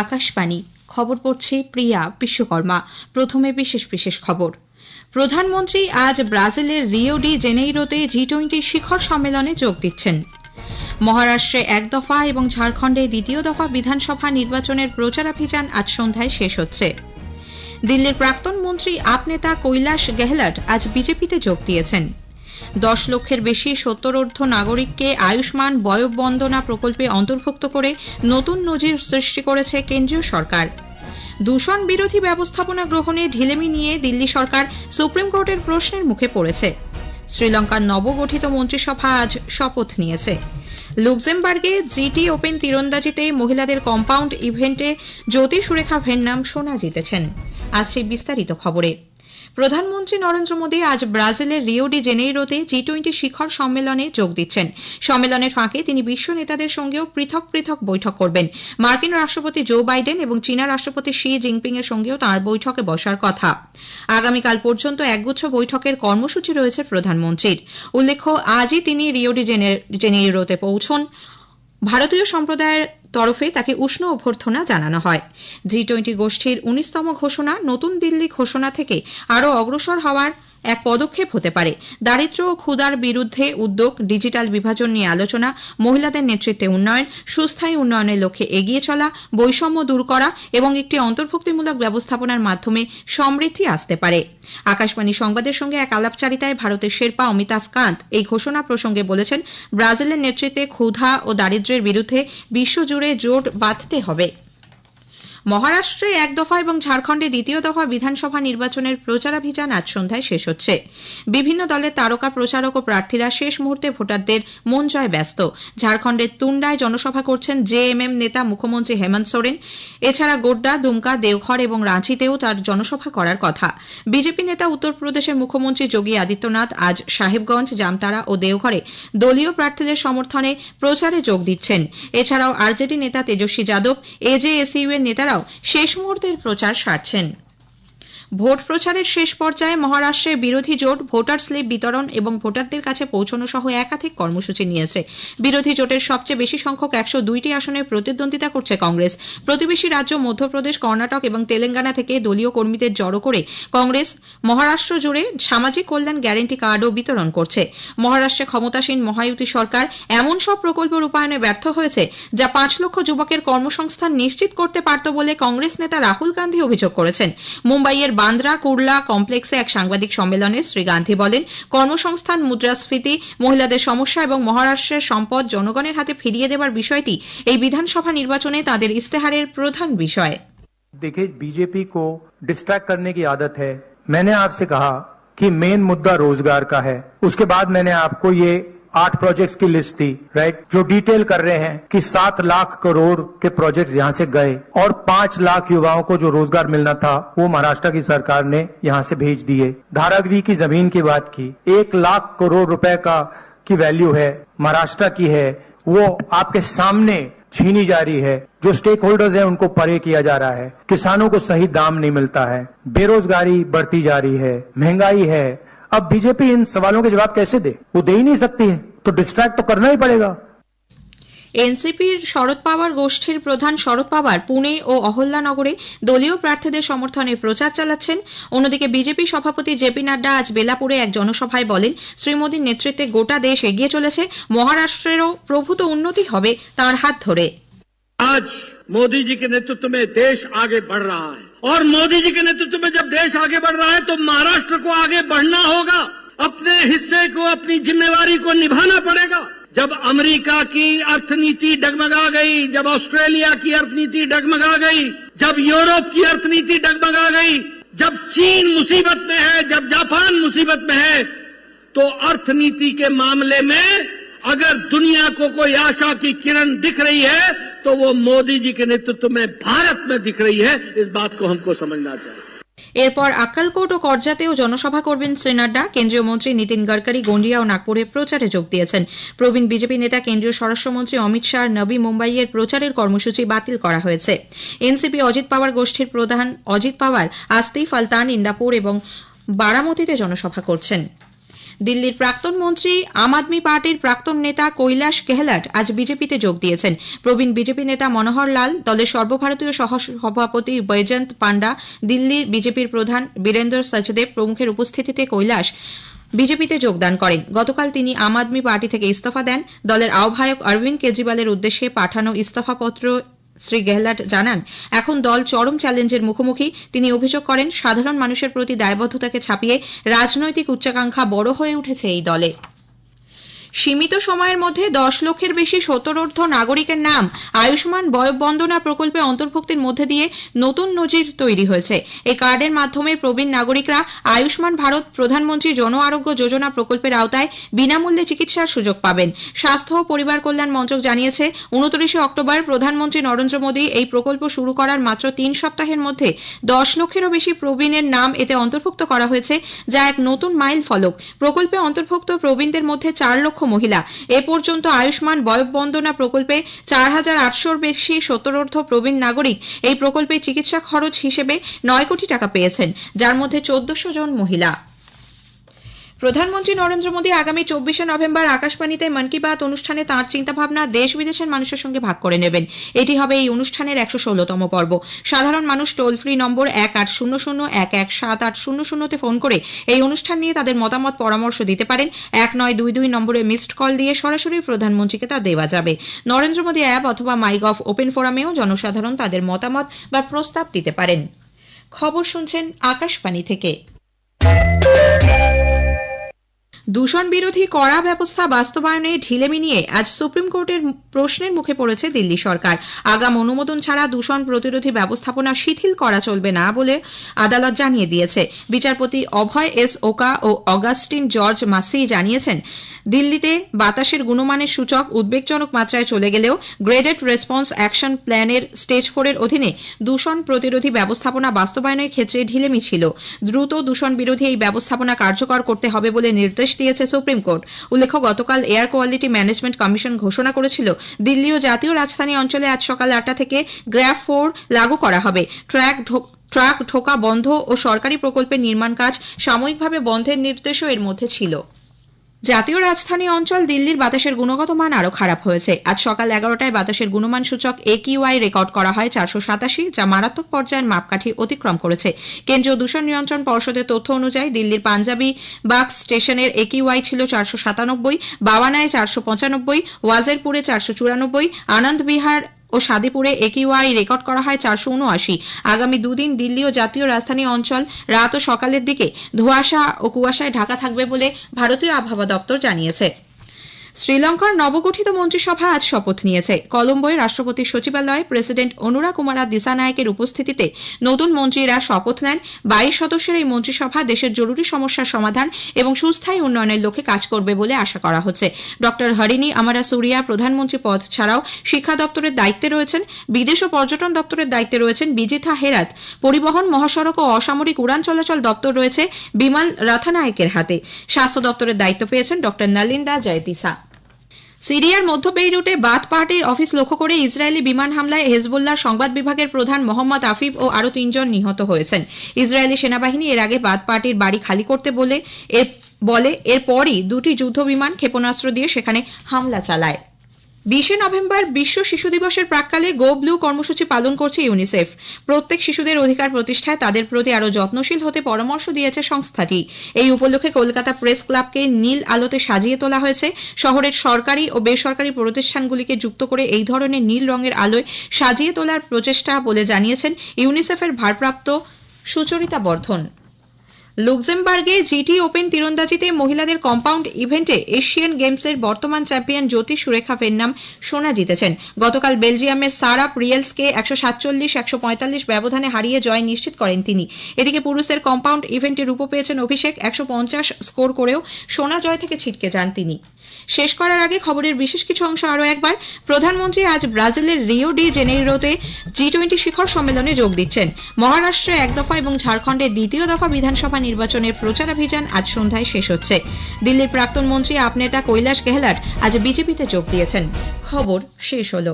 আকাশবাণী। খবর পড়ছি প্রিয়া বিশ্বকর্মা। প্রথমে বিশেষ বিশেষ খবর। প্রধানমন্ত্রী আজ ব্রাজিলের রিও ডি জেনেইরোতে জি20 শিখর সম্মেলনে যোগ দিচ্ছেন। মহারাষ্ট্রে এক দফা এবং ঝাড়খণ্ডে দ্বিতীয় দফা বিধানসভা নির্বাচনের প্রচারাভিযান আজ সন্ধ্যায় শেষ হচ্ছে। দিল্লির প্রাক্তন মন্ত্রী আপ নেতা কৈলাস গেহলট আজ বিজেপিতে যোগ দিয়েছেন। 10 লক্ষের বেশি 70ঊর্ধ্ব নাগরিককে আয়ুষ্মান বয়োবন্দনা প্রকল্পে অন্তর্ভুক্ত করে নতুন নজির সৃষ্টি করেছে কেন্দ্রীয় সরকার। দূষণ বিরোধী ব্যবস্থাপনা গ্রহণে ঢিলেমি নিয়ে দিল্লি সরকার সুপ্রিম কোর্টের প্রশ্নের মুখে পড়েছে। শ্রীলঙ্কার নবগঠিত মন্ত্রিসভা আজ শপথ নিয়েছে। লুক্সেমবার্গে জিটি ওপেন তীরন্দাজিতে মহিলাদের কম্পাউন্ড ইভেন্টে জ্যোতি সুরেখা ভেন্নাম সোনা জিতেছেন। আজ সেই বিস্তারিত খবরে। প্রধানমন্ত্রী নরেন্দ্র মোদী আজ ব্রাজিলের রিও ডি জেনেইরোতে জি20 শিখর সম্মেলনে যোগ দিচ্ছেন। সম্মেলনের ফাঁকে তিনি বিশ্ব নেতাদের সঙ্গেও পৃথক পৃথক বৈঠক করবেন। মার্কিন রাষ্ট্রপতি জো বাইডেন এবং চীনা রাষ্ট্রপতি শি জিনপিং এর সঙ্গেও তাঁর বৈঠকে বসার কথা। আগামীকাল পর্যন্ত একগুচ্ছ বৈঠকের কর্মসূচি রয়েছে প্রধানমন্ত্রীর। উল্লেখ্য, আজই তিনি রিও ডি জেনেইরোতে পৌঁছন। ভারতীয় সম্প্রদায়ের তরফে তাকে উষ্ণ অভ্যর্থনা জানানো হয়। জি20 গোষ্ঠীর 19তম ঘোষণা নতুন দিল্লি ঘোষণা থেকে আরও অগ্রসর হওয়ার এক পদক্ষেপ হতে পারে। দারিদ্র্য ও ক্ষুধার বিরুদ্ধে উদ্যোগ, ডিজিটাল বিভাজন নিয়ে আলোচনা, মহিলাদের নেতৃত্বে উন্নয়ন, সুস্থায়ী উন্নয়নের লক্ষ্যে এগিয়ে চলা, বৈষম্য দূর করা এবং একটি অন্তর্ভুক্তিমূলক ব্যবস্থাপনার মাধ্যমে সমৃদ্ধি আসতে পারে। আকাশবাণী সংবাদের সঙ্গে এক আলাপচারিতায় ভারতের শেরপা অমিতাভ কান্ত এই ঘোষণা প্রসঙ্গে বলেছেন, ব্রাজিলের নেতৃত্বে ক্ষুধা ও দারিদ্র্যের বিরুদ্ধে বিশ্বজুড়ে জোট বাঁধতে হবে। মহারাষ্ট্রে এক দফা এবং ঝাড়খণ্ডে দ্বিতীয় দফা বিধানসভা নির্বাচনের প্রচারাভিযান আজ সন্ধ্যায় শেষ হচ্ছে। বিভিন্ন দলের তারকা প্রচারক ও প্রার্থীরা শেষ মুহূর্তে ভোটারদের মন জয় ব্যস্ত। ঝাড়খণ্ডের তুন্ডায় জনসভা করছেন জেএমএম নেতা মুখ্যমন্ত্রী হেমন্ত সোরেন। এছাড়া গোড্ডা, দুমকা, দেওঘর এবং রাঁচিতেও তার জনসভা করার কথা। বিজেপি নেতা উত্তরপ্রদেশের মুখ্যমন্ত্রী যোগী আদিত্যনাথ আজ সাহেবগঞ্জ, জামতারা ও দেওঘরে দলীয় প্রার্থীদের সমর্থনে প্রচারে যোগ দিচ্ছেন। এছাড়াও আরজেডি নেতা তেজস্বী যাদব, এজেএসইউ এর নেতারা শেষ মুহূর্তের প্রচার সারছেন। ভোট প্রচারের শেষ পর্যায়ে মহারাষ্ট্রের বিরোধী জোট ভোটার স্লিপ বিতরণ এবং ভোটারদের কাছে পৌঁছানো সহ একাধিক কর্মসূচি নিয়েছে। বিরোধী জোটের সবচেয়ে বেশি সংখ্যক 102টি আসনে প্রতিদ্বন্দ্বিতা করছে কংগ্রেস। প্রতিবেশী রাজ্য মধ্যপ্রদেশ, কর্ণাটক এবং তেলেঙ্গানা থেকে দলীয় কর্মীদের জড়ো করে কংগ্রেস মহারাষ্ট্র জুড়ে সামাজিক কল্যাণ গ্যারান্টি কার্ডও বিতরণ করছে। মহারাষ্ট্রে ক্ষমতাসীন মহায়ুতি সরকার এমন সব প্রকল্প রূপায়ণে ব্যর্থ হয়েছে যা 5 লক্ষ যুবকের কর্মসংস্থান নিশ্চিত করতে পারত বলে কংগ্রেস নেতা রাহুল গান্ধী অভিযোগ করেছেন। মুম্বাইয়ের বান্দ্রা কুর্লা কমপ্লেক্সে এক সাংবাদিক সম্মেলনে শ্রী গান্ধী বলেন, কর্মসংস্থান, মুদ্রাস্ফীতি, মহিলাদের সমস্যা এবং মহারাষ্ট্রের সম্পদ জনগণের হাতে ফিরিয়ে দেওয়ার বিষয়টি এই বিধানসভা নির্বাচনে তাদের ইস্তেহারের প্রধান বিষয়। देखिए, बीजेपी को डिस्ट्रैक्ट करने की आदत है। मैंने आपसे कहा कि मेन मुद्दा रोजगार का है। उसके बाद मैंने आपको ये 8 प्रोजेक्ट्स की लिस्ट दी, राइट, जो डिटेल कर रहे हैं कि 7 लाख करोड़ के प्रोजेक्ट्स यहां से गए और 5 लाख युवाओं को जो रोजगार मिलना था वो महाराष्ट्र की सरकार ने यहां से भेज दिए। धारावी की जमीन की बात की, 1 लाख करोड़ रुपए की वैल्यू है, महाराष्ट्र की है, वो आपके सामने छीनी जा रही है। जो स्टेक होल्डर्स है उनको परे किया जा रहा है। किसानों को सही दाम नहीं मिलता है, बेरोजगारी बढ़ती जा रही है, महंगाई है। अब बीजेपी इन सवालों के जवाब कैसे दे? वो दे ही नहीं सकती है, तो डिस्ट्रैक्ट तो करना ही पड़ेगा। এনসিপির শরদ পাওয়ার গোষ্ঠীর প্রধান শরদ পাওয়ার পুনে ও অহল্যানগরে দলীয় প্রার্থীদের সমর্থনে প্রচার চালাচ্ছেন। অন্যদিকে বিজেপি সভাপতি জেপি নাড্ডা আজ বেলাপুরে এক জনসভায় বলেন, শ্রী মোদীর নেতৃত্বে গোটা দেশ এগিয়ে চলেছে, মহারাষ্ট্রেরও প্রভূত উন্নতি হবে তাঁর হাত ধরে। আজ मोदी जी के नेतृत्व में देश आगे बढ़ रहा है और मोदी जी के नेतृत्व में जब देश आगे बढ़ रहा है तो महाराष्ट्र को आगे बढ़ना होगा। अपने हिस्से को, अपनी जिम्मेवारी को निभाना पड़ेगा। जब अमेरिका की अर्थनीति डगमगा गई, जब ऑस्ट्रेलिया की अर्थनीति डगमगा गई, जब यूरोप की अर्थनीति डगमगा गई, जब चीन मुसीबत में है, जब जापान मुसीबत में है, तो अर्थनीति के मामले में अगर दुनिया को कोई आशा की किरण दिख रही है तो वो मोदी जी के नेतृत्व में भारत में दिख रही है। इस बात को हमको समझना चाहिए। এরপর আক্কালকোট ও করজাতেও জনসভা করবেন শ্রী নাড্ডা। কেন্দ্রীয় মন্ত্রী নীতিন গডকরি গন্ডিয়া ও নাগপুরে প্রচারে যোগ দিয়েছেন। প্রবীণ বিজেপি নেতা কেন্দ্রীয় স্বরাষ্ট্রমন্ত্রী অমিত শাহ নবী মুম্বাইয়ের প্রচারের কর্মসূচি বাতিল করা হয়েছে। এনসিপি অজিত পাওয়ার গোষ্ঠীর প্রধান অজিত পাওয়ার আস্তি, ফালতান, ইন্দাপুর এবং বারামতিতে জনসভা করছেন। দিল্লির প্রাক্তন মন্ত্রী আম আদমি পার্টির প্রাক্তন নেতা কৈলাস গেহলট আজ বিজেপিতে যোগ দিয়েছেন। প্রবীণ বিজেপি নেতা মনোহর লাল, দলের সর্বভারতীয় সহসভাপতি বৈজয়ন্ত পান্ডা, দিল্লির বিজেপির প্রধান বীরেন্দ্র সচদেব প্রমুখের উপস্থিতিতে কৈলাস বিজেপিতে যোগদান করেন। গতকাল তিনি আম আদমি পার্টি থেকে ইস্তফা দেন। দলের আহ্বায়ক অরবিন্দ কেজরিওয়ালের উদ্দেশ্যে পাঠানো ইস্তফাপত্র শ্রী গেহলট জানান, এখন দল চরম চ্যালেঞ্জের মুখোমুখি। তিনি অভিযোগ করেন, সাধারণ মানুষের প্রতি দায়বদ্ধতাকে ছাপিয়ে রাজনৈতিক উচ্চাকাঙ্ক্ষা বড় হয়ে উঠেছে এই দলে। সীমিত সময়ের মধ্যে 10 লক্ষের বেশি সত্তরোর্ধ্ব নাগরিকের নাম আয়ুষ্মান বয়োবন্দনা প্রকল্পে অন্তর্ভুক্তির মধ্যে দিয়ে নতুন নজির তৈরি হয়েছে। এই কার্ডের মাধ্যমে প্রবীণ নাগরিকরা আয়ুষ্মান ভারত প্রধানমন্ত্রী জন আরোগ্য যোজনা প্রকল্পের আওতায় বিনামূল্যে চিকিৎসার সুযোগ পাবেন। স্বাস্থ্য ও পরিবার কল্যাণ মন্ত্রক জানিয়েছে, 29 অক্টোবর প্রধানমন্ত্রী নরেন্দ্র মোদী এই প্রকল্প শুরু করার মাত্র 3 সপ্তাহের মধ্যে 10 লক্ষেরও বেশি প্রবীণের নাম এতে অন্তর্ভুক্ত করা হয়েছে, যা এক নতুন মাইল ফলক। প্রকল্পে অন্তর্ভুক্ত প্রবীণদের মধ্যে 4 লক্ষ মহিলা। এ পর্যন্ত আয়ুষ্মান বয়োবন্দনা প্রকল্পে 4800-র বেশি সত্তরোর্ধ্ব প্রবীণ নাগরিক এই প্রকল্পে চিকিৎসা খরচ হিসেবে 9 কোটি টাকা পেয়েছেন, যার মধ্যে 1400 জন মহিলা। প্রধানমন্ত্রী নরেন্দ্র মোদী আগামী 24 নভেম্বর আকাশবাণীতে মন কি বাত অনুষ্ঠানে তাঁর চিন্তাভাবনা দেশ বিদেশের মানুষের সঙ্গে ভাগ করে নেবেন। এটি হবে এই অনুষ্ঠানের 116তম পর্ব। সাধারণ মানুষ টোল ফ্রি নম্বর 1800-117800-তে ফোন করে এই অনুষ্ঠান নিয়ে তাদের মতামত পরামর্শ দিতে পারেন। 1922 নম্বরে মিসড কল দিয়ে সরাসরি প্রধানমন্ত্রীকে তা দেওয়া যাবে। নরেন্দ্র মোদী অ্যাপ অথবা মাইগভ ওপেন ফোরামেও জনসাধারণ তাদের মতামত বা প্রস্তাব দিতে পারেন। খবর শুনছেন আকাশবাণী থেকে। দূষণ বিরোধী কড়া ব্যবস্থা বাস্তবায়নে ঢিলেমি নিয়ে আজ সুপ্রিম কোর্টের প্রশ্নের মুখে পড়েছে দিল্লি সরকার। আগাম অনুমোদন ছাড়া দূষণ প্রতিরোধী ব্যবস্থাপনা শিথিল করা চলবে না বলে আদালত জানিয়ে দিয়েছে। বিচারপতি অভয় এস ওকা ও অগাস্টিন জর্জ মাসি জানিয়েছেন, দিল্লিতে বাতাসের গুণমানের সূচক উদ্বেগজনক মাত্রায় চলে গেলেও গ্রেডেড রেসপন্স অ্যাকশন প্ল্যানের স্টেজ 4 এর অধীনে দূষণ প্রতিরোধী ব্যবস্থাপনা বাস্তবায়নের ক্ষেত্রে ঢিলেমি ছিল। দ্রুত দূষণ বিরোধী এই ব্যবস্থাপনা কার্যকর করতে হবে বলে নির্দেশ দিয়েছে সুপ্রিম কোর্ট। উল্লেখ্য, গতকাল এয়ার কোয়ালিটি ম্যানেজমেন্ট কমিশন ঘোষণা করেছিল, দিল্লি ও জাতীয় রাজধানী অঞ্চলে আজ সকাল 8টা থেকে গ্র্যাফ 4 লাগু করা হবে। ট্রাক ঢোকা বন্ধ ও সরকারি প্রকল্পের নির্মাণ কাজ সাময়িকভাবে বন্ধের নির্দেশও এর মধ্যে ছিল। জাতীয় রাজধানী অঞ্চল দিল্লির বাতাসের গুণগত মান আরও খারাপ হয়েছে। আজ সকাল 11টায় বাতাসের গুণমান সূচক AQI রেকর্ড করা হয় 487, যা মারাত্মক পর্যায়ের মাপকাঠি অতিক্রম করেছে। কেন্দ্রীয় দূষণ নিয়ন্ত্রণ পর্ষদের তথ্য অনুযায়ী দিল্লির পাঞ্জাবি বাগ স্টেশনের AQI ছিল 497, বাওয়ানায় 495, ওয়াজেরপুরে 494, আনন্দ বিহার ও সাদিপুরে AQI রেকর্ড করা হয় 479। আগামী দুদিন দিল্লি ও জাতীয় রাজধানী অঞ্চল রাত ও সকালের দিকে ধোঁয়াশা ও কুয়াশায় ঢাকা থাকবে বলে ভারতীয় আবহাওয়া দপ্তর জানিয়েছে। শ্রীলঙ্কার নবগঠিত মন্ত্রিসভা আজ শপথ নিয়েছে। কলম্বোয় রাষ্ট্রপতির সচিবালয়ে প্রেসিডেন্ট অনুরা কুমারা দিসানায়েকের উপস্থিতিতে নতুন মন্ত্রীরা শপথ নেন। 22 সদস্যের এই মন্ত্রিসভা দেশের জরুরি সমস্যার সমাধান এবং সুস্থায়ী উন্নয়নের লক্ষ্যে কাজ করবে বলে আশা করা হচ্ছে। ডক্টর হরিণী আমারা সুরিয়া প্রধানমন্ত্রী পদ ছাড়াও শিক্ষা দপ্তরের দায়িত্বে রয়েছেন। বিদেশ ও পর্যটন দপ্তরের দায়িত্বে রয়েছেন বিজিথা হেরাত। পরিবহন, মহাসড়ক ও অসামরিক উড়ান চলাচল দপ্তর রয়েছে বিমল রাথানায়েকের হাতে। স্বাস্থ্য দপ্তরের দায়িত্ব পেয়েছেন ডক্টর নালিন্দা জয়তিসা। সিরিয়ার মধ্য বেইরুটে বাথ পার্টির অফিস লক্ষ্য করে ইসরায়েলি বিমান হামলায় হেজবুল্লাহ সংবাদ বিভাগের প্রধান মোহাম্মদ আফিফ ও আরও 3 জন নিহত হয়েছেন। ইসরায়েলি সেনাবাহিনী এর আগে বাথ পার্টির বাড়ি খালি করতে বলে এরপরই 2টি যুদ্ধ বিমান ক্ষেপণাস্ত্র দিয়ে সেখানে হামলা চালায়। 20 নভেম্বর বিশ্ব শিশু দিবসের প্রাক্কালে গো ব্লু কর্মসূচি পালন করছে ইউনিসেফ। প্রত্যেক শিশুদের অধিকার প্রতিষ্ঠায় তাদের প্রতি আরও যত্নশীল হতে পরামর্শ দিয়েছে সংস্থাটি। এই উপলক্ষে কলকাতা প্রেস ক্লাবকে নীল আলোতে সাজিয়ে তোলা হয়েছে। শহরের সরকারি ও বেসরকারি প্রতিষ্ঠানগুলিকে যুক্ত করে এই ধরনের নীল রঙের আলোয় সাজিয়ে তোলার প্রচেষ্টা বলে জানিয়েছেন ইউনিসেফের ভারপ্রাপ্ত সুচরিতা বর্ধন। লুক্সেমবার্গে জিটি ওপেন তীরন্দাজিতে মহিলাদের কম্পাউন্ড ইভেন্টে এশিয়ান গেমসের বর্তমান চ্যাম্পিয়ন জ্যোতি সুরেখা ফেন্নাম সোনা জিতেছেন। গতকাল বেলজিয়ামের সারা প্রিয়েলসকে 147-145 ব্যবধানে হারিয়ে জয় নিশ্চিত করেন তিনি। এদিকে পুরুষদের কম্পাউন্ড ইভেন্টে রূপো পেয়েছেন অভিষেক। 150 স্কোর করেও সোনা জয় থেকে ছিটকে যান তিনি। শেষ করার আগে খবরের বিশেষ কিছু অংশ আরও একবার। প্রধানমন্ত্রী আজ ব্রাজিলের রিও ডি জেনেইরোতে G20 শিখর সম্মেলনে যোগ দিচ্ছেন। মহারাষ্ট্রে 1 দফা এবং ঝাড়খণ্ডে 2য় দফা বিধানসভা নির্বাচনের প্রচারাভিযান আজ সন্ধ্যায় শেষ হচ্ছে। দিল্লির প্রাক্তন মন্ত্রী আপ নেতা কৈলাস গেহলট আজ বিজেপিতে যোগ দিয়েছেন। খবর শেষ হলো।